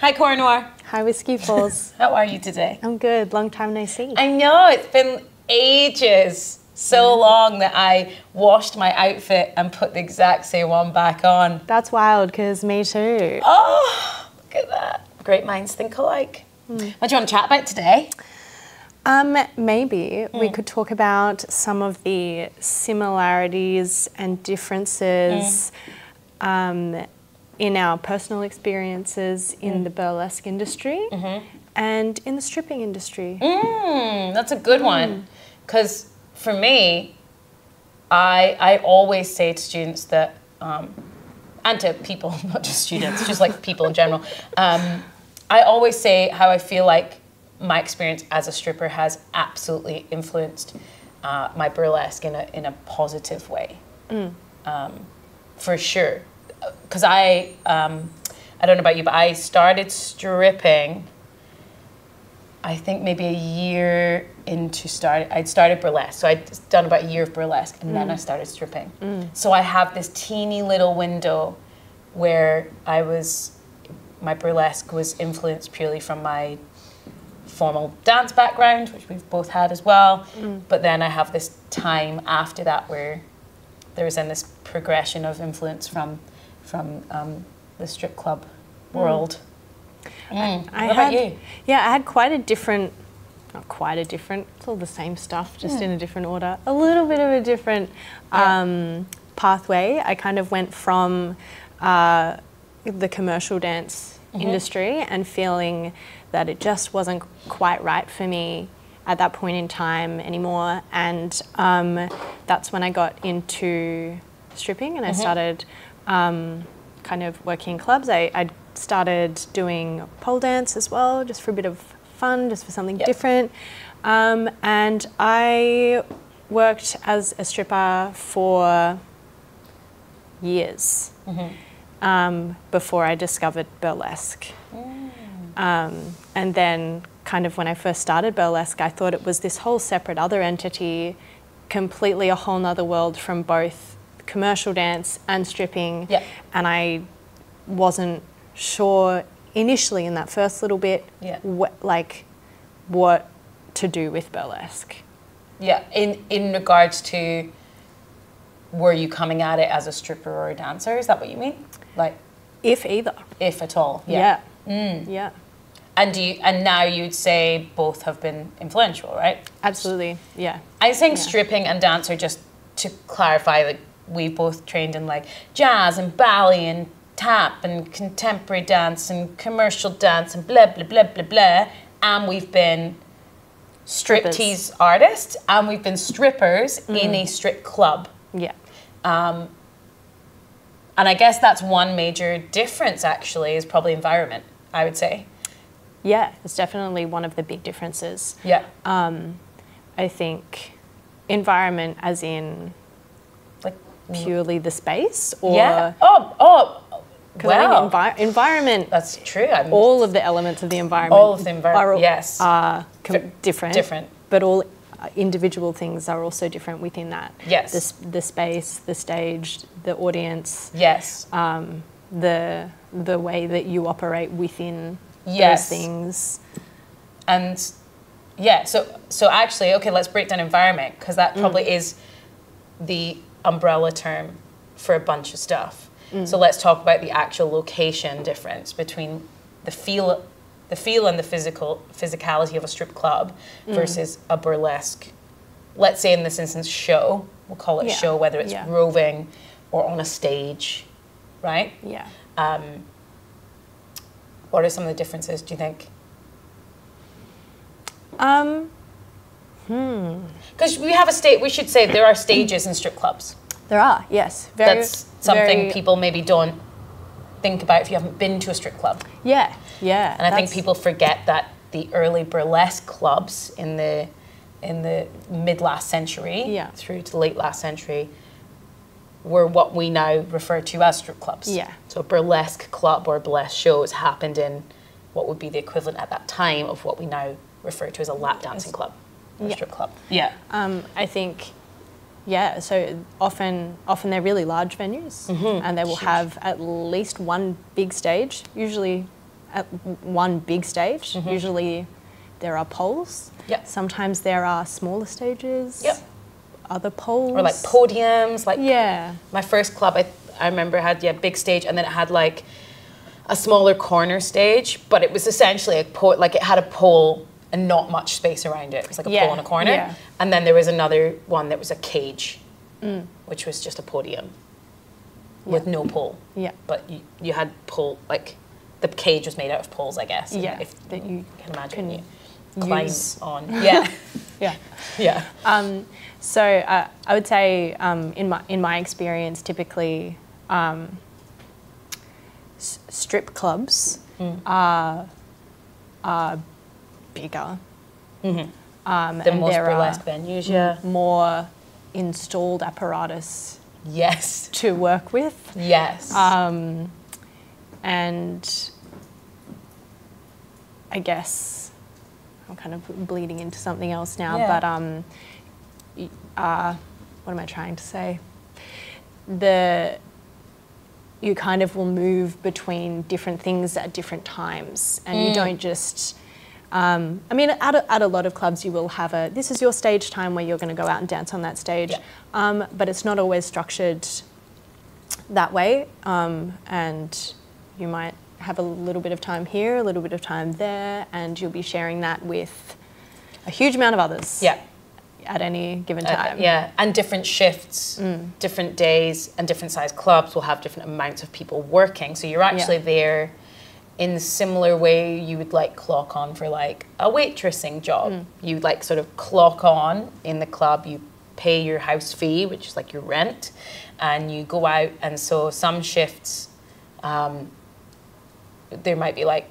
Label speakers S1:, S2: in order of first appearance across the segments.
S1: Hi, Cora Noire.
S2: Hi, Whisky Falls.
S1: How are you today?
S2: I'm good. Long time no see.
S1: I know, it's been ages. So long that I washed my outfit and put the exact same one back on.
S2: That's wild, because me too.
S1: Oh, look at that. Great minds think alike. What do you want to chat about today?
S2: Maybe we could talk about some of the similarities and differences in our personal experiences in the burlesque industry and in the stripping industry.
S1: That's a good one. Because for me, I always say to students that, and to people, not just students, just like people in general, I always say how I feel like my experience as a stripper has absolutely influenced my burlesque in a positive way, for sure. Because I don't know about you, but I started stripping, I think maybe a year into I'd started burlesque. So I'd done about a year of burlesque and then I started stripping. So I have this teeny little window where my burlesque was influenced purely from my formal dance background, which we've both had as well. But then I have this time after that where there was then this progression of influence from the strip club world. What about you?
S2: Yeah, I had quite a different, not quite a different, it's all the same stuff, just in a different order. A little bit of a different pathway. I kind of went from the commercial dance industry and feeling that it just wasn't quite right for me at that point in time anymore. And that's when I got into stripping and I started kind of working in clubs. I started doing pole dance as well, just for a bit of fun, just for something different. And I worked as a stripper for years before I discovered burlesque. And then kind of when I first started burlesque, I thought it was this whole separate other entity, completely a whole nother world from both commercial dance and stripping. And I wasn't sure initially in that first little bit what to do with burlesque.
S1: In regards to, were you coming at it as a stripper or a dancer? Is that what you mean? Like,
S2: if either.
S1: If at all.
S2: Yeah.
S1: And now you'd say both have been influential, right?
S2: Absolutely. Yeah.
S1: I think stripping and dancer, just to clarify, like, we both trained in like jazz and ballet and tap and contemporary dance and commercial dance and blah, blah, blah, blah, blah. And we've been striptease artists and we've been strippers in a strip club. And I guess that's one major difference actually, is probably environment, I would say.
S2: Yeah, it's definitely one of the big differences. I think environment as in like purely the space, or
S1: because
S2: I think environment.
S1: That's true.
S2: All of the elements of the environment.
S1: All of the environment.
S2: Are different.
S1: Different.
S2: But all individual things are also different within that. The space, the stage, the audience. The way that you operate within those things.
S1: And so actually, okay, let's break down environment, because that probably is the umbrella term for a bunch of stuff. So let's talk about the actual location difference between the feel and the physicality of a strip club versus a burlesque, let's say in this instance, show. We'll call it show, whether it's roving or on a stage, right? What are some of the differences, do you think? Because we have we should say there are stages in strip clubs.
S2: There are, yes.
S1: That's something people maybe don't think about if you haven't been to a strip club.
S2: And
S1: I think people forget that the early burlesque clubs in the mid last century through to the late last century were what we now refer to as strip clubs. So a burlesque club or burlesque shows happened in what would be the equivalent at that time of what we now refer to as a lap dancing club or strip club.
S2: I think so often they're really large venues, and they will have at least one big stage, usually at one big stage. Usually there are poles.
S1: Yep.
S2: Sometimes there are smaller stages.
S1: Yep.
S2: Other poles.
S1: Or like podiums. Like
S2: yeah.
S1: my first club, I remember had big stage, and then it had like a smaller corner stage, but it was essentially like it had a pole and not much space around it. It was like a pole in a corner.
S2: Yeah.
S1: And then there was another one that was a cage, which was just a podium with no pole.
S2: Yeah.
S1: But you had pole, like the cage was made out of poles, I guess.
S2: Yeah.
S1: If
S2: that you
S1: can imagine
S2: can
S1: you climb
S2: use.
S1: on. Yeah.
S2: Yeah.
S1: Yeah.
S2: So I would say in my experience, typically strip clubs are bigger.
S1: The
S2: And
S1: most
S2: there
S1: burlesque
S2: are
S1: venues, yeah.
S2: more installed apparatus
S1: Yes.
S2: to work with.
S1: Yes.
S2: And I guess I'm kind of bleeding into something else now,
S1: Yeah.
S2: but what am I trying to say? You kind of will move between different things at different times, and you don't just. I mean, at a lot of clubs, you will have this is your stage time where you're going to go out and dance on that stage, but it's not always structured that way, and you might have a little bit of time here, a little bit of time there, and you'll be sharing that with a huge amount of others.
S1: Yeah.
S2: At any given time.
S1: Yeah, and different shifts, different days, and different size clubs will have different amounts of people working. So you're actually there in a similar way you would like clock on for like a waitressing job. You like sort of clock on in the club, you pay your house fee, which is like your rent, and you go out. And so some shifts, there might be like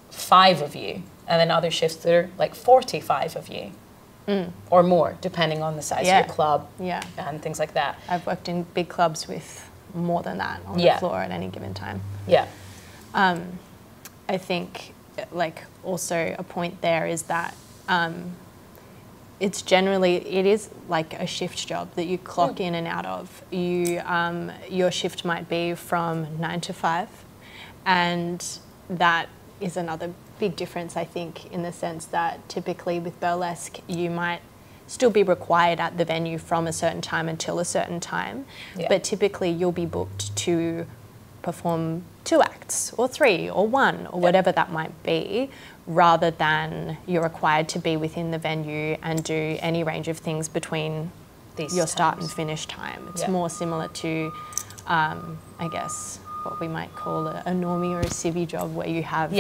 S1: 5 of you, and then other shifts there are like 45 of you. Or more, depending on the size of your club and things like that.
S2: I've worked in big clubs with more than that on the floor at any given time.
S1: Yeah.
S2: I think, like, also a point there is that it is like a shift job that you clock in and out of. Your shift might be from 9 to 5, and that is another big difference, I think, in the sense that typically with burlesque, you might still be required at the venue from a certain time until a certain time, but typically you'll be booked to perform 2 acts or 3 or 1 or whatever that might be, rather than you're required to be within the venue and do any range of things between your start and finish time. It's more similar to, I guess, what we might call a normie or a civvy job, where you have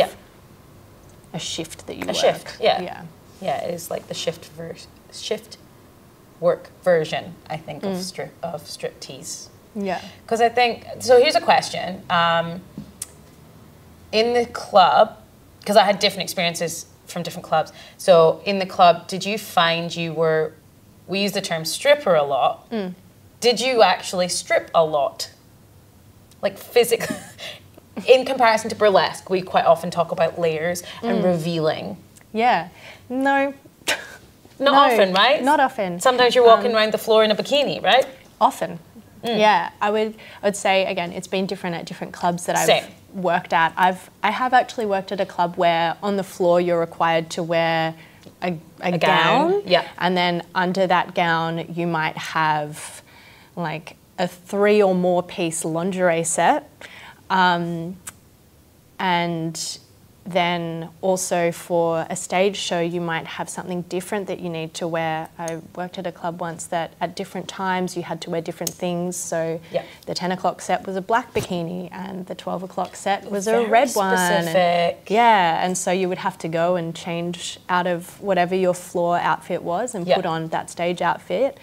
S2: a shift that you work.
S1: Shift, yeah. Yeah, it is like the shift work version, I think, of striptease.
S2: Yeah.
S1: Because I think, so here's a question. In the club, because I had different experiences from different clubs. So in the club, did you find we use the term stripper a lot. Did you actually strip a lot? Like physically? In comparison to burlesque, we quite often talk about layers and revealing. Yeah.
S2: No.
S1: Not often, right?
S2: Not often.
S1: Sometimes you're walking around the floor in a bikini, right?
S2: Often. Yeah. I would say, again, it's been different at different clubs that I've worked at. I have actually worked at a club where on the floor you're required to wear a gown.
S1: Yeah.
S2: And then under that gown you might have like a 3 or more piece lingerie set. And then also for a stage show, you might have something different that you need to wear. I worked at a club once that at different times you had to wear different things. So the 10 o'clock set was a black bikini and the 12 o'clock set was a red one.
S1: Specific.
S2: And so you would have to go and change out of whatever your floor outfit was and put on that stage outfit.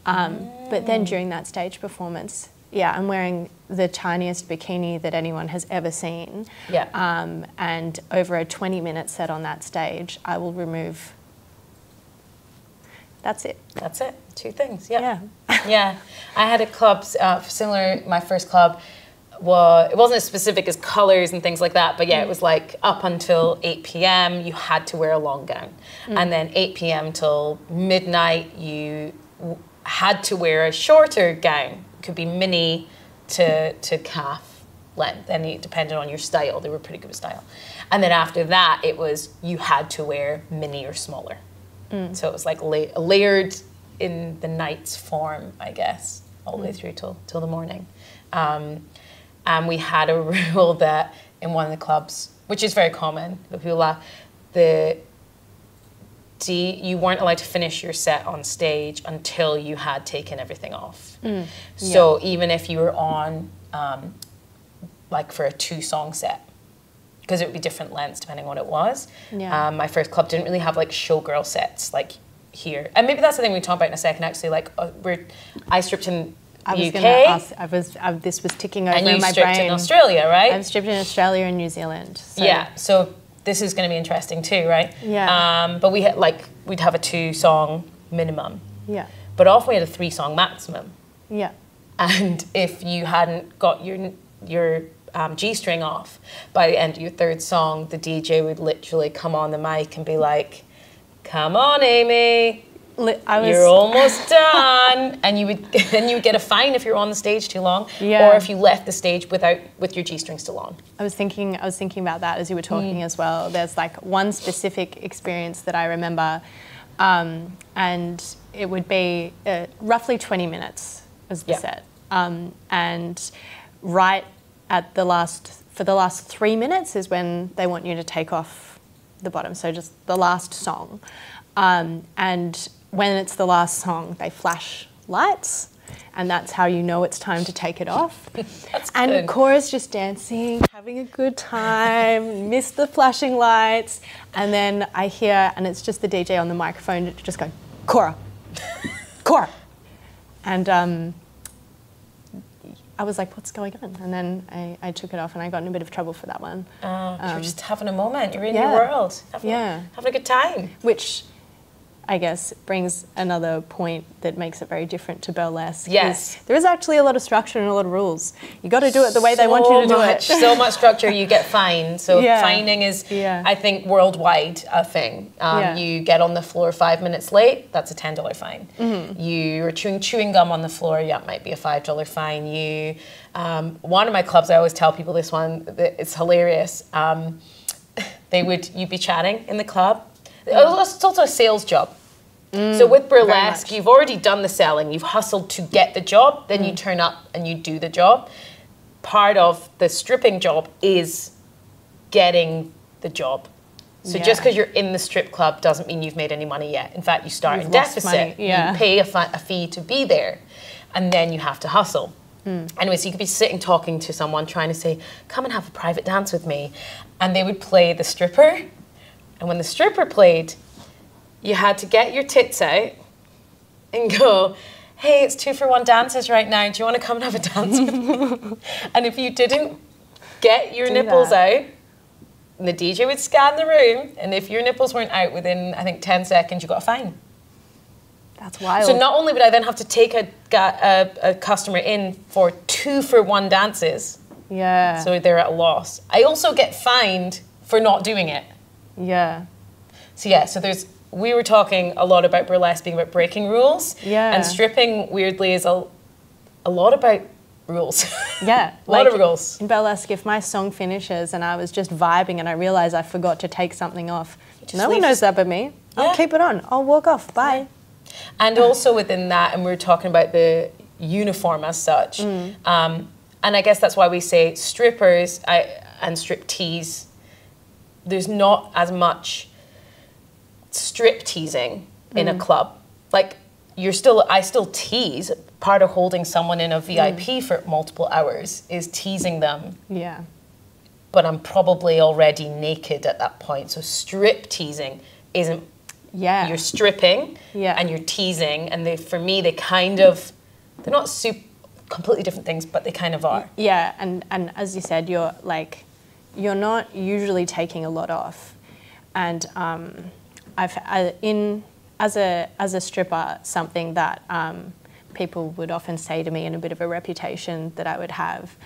S2: But then during that stage performance, I'm wearing the tiniest bikini that anyone has ever seen. And over a 20-minute set on that stage, I will remove. That's it.
S1: That's it. 2 things. Yeah. I had a club similar. My first club it wasn't as specific as colors and things like that, but it was like up until 8 p.m. you had to wear a long gown, and then 8 p.m. till midnight you had to wear a shorter gown. Could be mini to calf, length, and it depended on your style. They were pretty good with style. And then after that, it was you had to wear mini or smaller. So it was like layered in the night's form, I guess, all the way through till the morning. And we had a rule that in one of the clubs, which is very common, but people laugh, you weren't allowed to finish your set on stage until you had taken everything off. So even if you were on, like for a 2-song set, because it would be different lengths depending on what it was. My first club didn't really have like showgirl sets like here. And maybe that's the thing we talk about in a second, actually, like I stripped in
S2: I was
S1: UK.
S2: going to ask, this was ticking over in my brain.
S1: And you stripped in Australia, right?
S2: I've stripped in Australia and New Zealand. So.
S1: Yeah, so this is going to be interesting too, right?
S2: Yeah.
S1: But we had we'd have a 2-song minimum.
S2: Yeah.
S1: But often we had a 3-song maximum.
S2: Yeah.
S1: And if you hadn't got your G-string off by the end of your 3rd song, the DJ would literally come on the mic and be like, "Come on, Amy, you're almost done," and you would get a fine if you were on the stage too long, or if you left the stage with your G-string still on.
S2: I was thinking about that as you were talking as well. There's like one specific experience that I remember, and it would be roughly 20 minutes as the set, and right at for the last 3 minutes is when they want you to take off the bottom, so just the last song. And when it's the last song, they flash lights, and that's how you know it's time to take it off.
S1: That's
S2: and
S1: good.
S2: Cora's just dancing, having a good time, missed the flashing lights, and then I hear, and it's just the DJ on the microphone just going, "Cora, Cora," and I was like, "What's going on?" And then I took it off, and I got in a bit of trouble for that one.
S1: You're just having a moment. You're in your world. Having a good time.
S2: Which, I guess, brings another point that makes it very different to burlesque.
S1: Yes.
S2: There is actually a lot of structure and a lot of rules. You got to do it the way they want you to do it.
S1: So much structure, you get fined. So fining is, I think, worldwide a thing. You get on the floor 5 minutes late, that's a $10 fine. You're chewing gum on the floor, that might be a $5 fine. One of my clubs, I always tell people this one, it's hilarious. You'd be chatting in the club. It's also a sales job. So with burlesque, you've already done the selling, you've hustled to get the job, then you turn up and you do the job. Part of the stripping job is getting the job. So just because you're in the strip club doesn't mean you've made any money yet. In fact, you start in deficit. You pay a fee to be there, and then you have to hustle. Anyway, so you could be sitting talking to someone trying to say, "Come and have a private dance with me," and they would play the stripper. And when the stripper played, you had to get your tits out and go, "Hey, it's 2-for-1 dances right now. Do you want to come and have a dance with me?" And if you didn't get your nipples out, the DJ would scan the room, and if your nipples weren't out within, I think, 10 seconds, you got a fine.
S2: That's wild.
S1: So not only would I then have to take a customer in for 2-for-1 dances, so they're at a loss, I also get fined for not doing it. So we were talking a lot about burlesque being about breaking rules, and stripping weirdly is a lot about rules. A lot of rules.
S2: In burlesque, if my song finishes and I was just vibing and I realize I forgot to take something off, no one knows that but me. I'll keep it on. I'll walk off. Bye.
S1: And also within that, and we were talking about the uniform as such, and I guess that's why we say strippers and striptease. There's not as much strip teasing in a club. Like I still tease. Part of holding someone in a VIP for multiple hours is teasing them. But I'm probably already naked at that point. So strip teasing isn't. You're stripping and you're teasing, and for me they're not completely different things, but they kind of are.
S2: And as you said, you're not usually taking a lot off, and as a stripper, something that people would often say to me, in a bit of a reputation that I would have,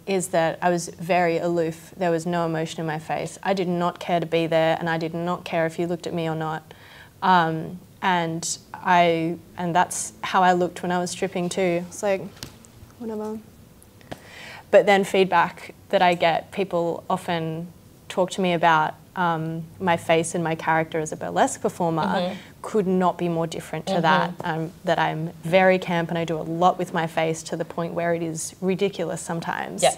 S2: is that I was very aloof. There was no emotion in my face. I did not care to be there, and I did not care if you looked at me or not. And that's how I looked when I was stripping too. It's like, whatever. But then feedback that I get, people often talk to me about my face and my character as a burlesque performer could not be more different to that. That I'm very camp and I do a lot with my face to the point where it is ridiculous sometimes.
S1: Yeah.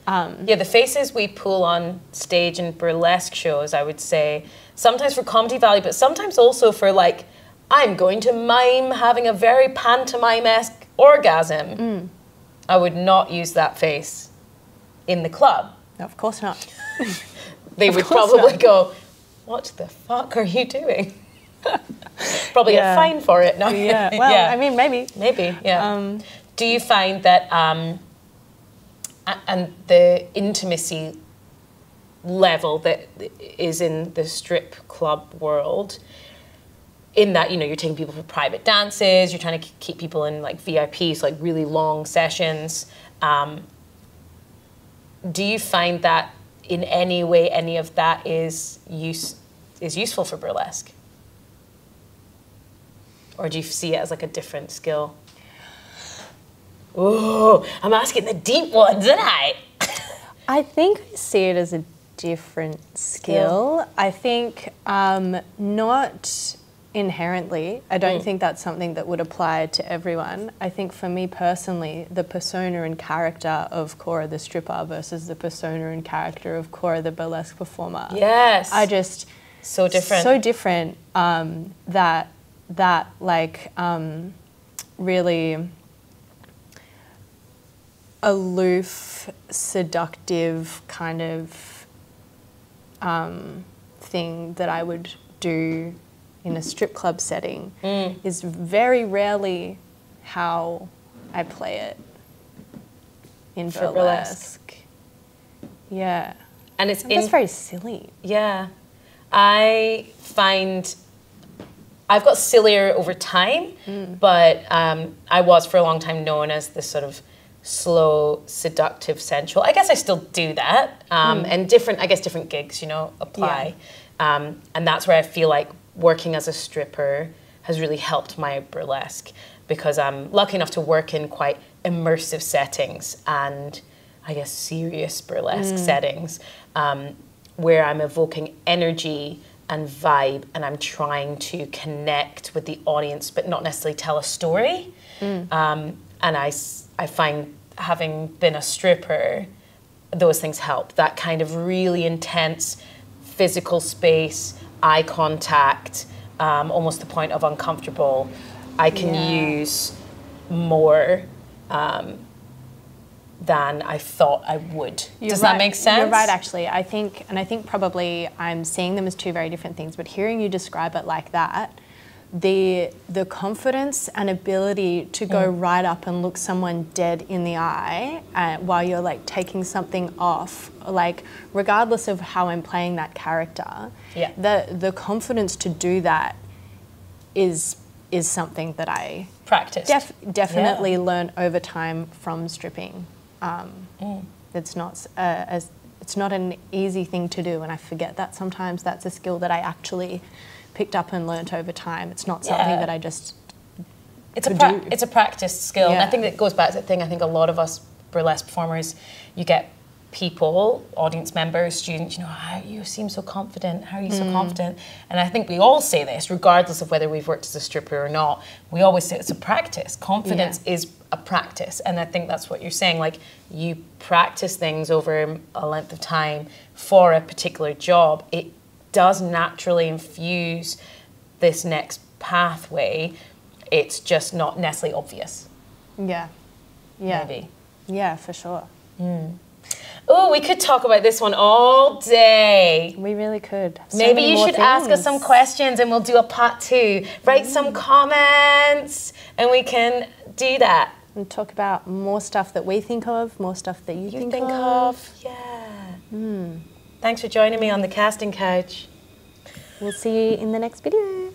S1: Yeah, the faces we pull on stage in burlesque shows, I would say, sometimes for comedy value, but sometimes also for like, I'm going to mime having a very pantomime-esque orgasm. I would not use that face in the club.
S2: No, of course not.
S1: They would probably go, what the fuck are you doing? Probably get fined for it. No?
S2: Yeah, well, I mean, maybe.
S1: Maybe, yeah. Do you find that, and the intimacy level that is in the strip club world, in that, you know, you're taking people for private dances, you're trying to keep people in like VIPs, like really long sessions. Do you find that in any way any of that is useful for burlesque? Or do you see it as like a different skill? Oh, I'm asking the deep ones, aren't I?
S2: I think I see it as a different skill. I think not inherently. I don't think that's something that would apply to everyone. I think for me personally, the persona and character of Cora the stripper versus the persona and character of Cora the burlesque performer.
S1: Yes.
S2: I just...
S1: So different.
S2: So different that like really aloof, seductive kind of thing that I would do in a strip club setting is very rarely how I play it in burlesque. Yeah.
S1: And it's
S2: that's very silly.
S1: Yeah. I find I've got sillier over time, but I was for a long time known as this sort of slow, seductive, sensual. I guess I still do that. And different gigs, you know, apply. Yeah. And that's where I feel like working as a stripper has really helped my burlesque, because I'm lucky enough to work in quite immersive settings and I guess serious burlesque settings, where I'm evoking energy and vibe and I'm trying to connect with the audience but not necessarily tell a story. And I find, having been a stripper, those things help. That kind of really intense physical space, eye contact, almost the point of uncomfortable, I can use more than I thought I would. Does that make sense?
S2: You're right, actually. I think probably I'm seeing them as two very different things, but hearing you describe it like that, the confidence and ability to go right up and look someone dead in the eye while you're like taking something off, like regardless of how I'm playing that character, the confidence to do that is something that I
S1: practiced.
S2: Definitely learn over time from stripping. It's not it's not an easy thing to do, and I forget that sometimes. That's a skill that I actually picked up and learnt over time. It's not something that I just
S1: it's a practice skill. And I think that goes back to the thing, I think a lot of us burlesque performers, you get people, audience members, students, you know, you seem so confident, how are you so confident? And I think we all say this, regardless of whether we've worked as a stripper or not, we always say it's a practice. Confidence is a practice. And I think that's what you're saying, like you practice things over a length of time for a particular job, it does naturally infuse this next pathway. It's just not necessarily obvious. Yeah. Maybe.
S2: Yeah, for sure.
S1: Oh, we could talk about this one all day.
S2: We really could.
S1: Maybe you should ask us some questions and we'll do a part 2. Write some comments and we can do that.
S2: And talk about more stuff that we think of, more stuff that you think
S1: of. Yeah. Thanks for joining me on the casting couch.
S2: We'll see you in the next video.